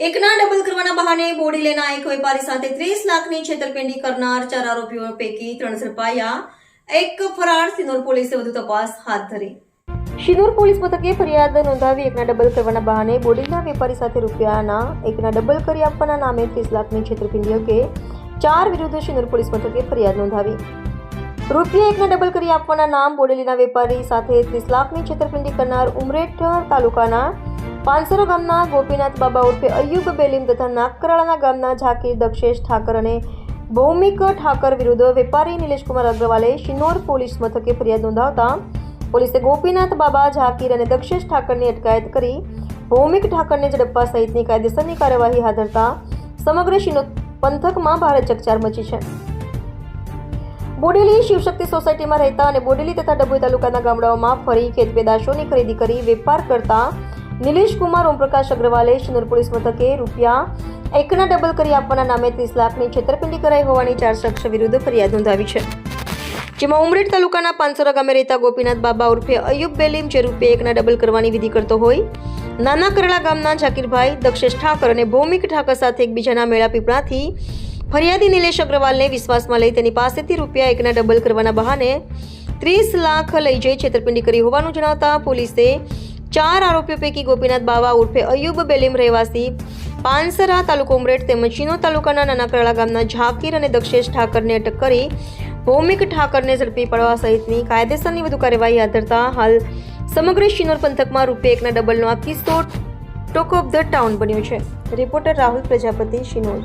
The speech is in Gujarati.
એકના ડબલ કરવાના બહાને બોડી લેના એક વેપારી સાથે 30 લાખની છેતરપિંડી કરનાર 4 આરોપીઓ પૈકી 3 ઝડપાયા. એક ફરાર. સિનોર પોલીસે વધુ તપાસ હાથ ધરી. શિનોર પોલીસ મથકે ફરિયાદ નોંધાવી. એકના ડબલ કરવાના બહાને બોડીના વેપારી સાથે રૂપિયાના એકના ડબલ કરી આપવાના નામે 30 લાખની છેતરપિંડી અંગે 4 વિરુદ્ધ શિનોર પોલીસ મથકે ફરિયાદ નોંધાવી. રૂપિયા એકના ડબલ કરી આપવાના નામ બોડેલીના વેપારી સાથે 30 લાખની છેતરપિંડી કરનાર ઉમરેઠ તાલુકાના પાંસરા ગામના ગોપીનાથ બાબા ઉર્ફે અયુબ બેલીમ તથા નાકરાળાના ગામના ઝાકીર દક્ષેશ ઠાકર અને ભૌમિક ઠાકર વિરુદ્ધ વેપારી નિલેશકુમાર અગ્રવાલે શિનોર પોલીસ મથકે ફરિયાદ નોંધાવતા પોલીસે ગોપીનાથ બાબા, ઝાકીર અને દક્ષેશ ઠાકરની અટકાયત કરી ભૌમિક ઠાકરને ઝડપવા સહિતની કાયદેસરની કાર્યવાહી હાથ ધરતા સમગ્ર શિનોર પંથકમાં ભારે ચકચાર મચી છે. બોડેલી શિવશક્તિ સોસાયટીમાં રહેતા અને બોડેલી તથા ડભોઈ તાલુકાના ગામડાઓમાં ફરી ખેતપેદાશોની ખરીદી કરી વેપાર કરતા નિલેશકુમાર ઓમપ્રકાશ અગ્રવાલે શિનોર પોલીસ મથકે રૂપિયા એકના ડબલ કરી આપવાના નામે 30 લાખની છેતરપિંડી કરાઈ હોવાની 4 શખ્સ વિરુદ્ધ ફરિયાદ નોંધાવી છે. જેમાં ઉમરેઠ તાલુકાના પાંસરા ગામે રહેતા ગોપીનાથ બાબા ઉર્ફે અયુબ બેલીમ જે રૂપિયા એકના ડબલ કરવાની વિધિ કરતો હોય, નાના કરલા ગામના ઝાકીરભાઈ દક્ષેશ ઠાકર અને ભૌમિક ઠાકર સાથે એકબીજાના મેળા પીપળાથી ફરિયાદી નિલેશ અગ્રવાલને વિશ્વાસમાં લઈ તેની પાસેથી રૂપિયા એકના ડબલ કરવાના બહાને 30 લાખ લઈ જઈ છેતરપિંડી કરી હોવાનું જણાવતા પોલીસે 4 આરોપીઓ પૈકી ગોપીનાથ બાવા ઉર્ફે અયુબ બેલીમ રહેવાસી પાંસરા તાલુકો ઉમરેઠ તેમજ શિનોર તાલુકાના નાના કરલા ગામના ઝાકીર અને દક્ષેશ ઠાકરને અટક કરી ભૌમિક ઠાકરને ઝડપી પાડવા સહિતની કાયદેસરની વધુ કાર્યવાહી હાથ ધરતા હાલ સમગ્ર શિનોર પંથકમાં રૂપિયા એકના ડબલનો આ કિસ્સો ટોક ઓફ ધ ટાઉન બન્યો છે. રિપોર્ટર રાહુલ પ્રજાપતિ, શિનોર.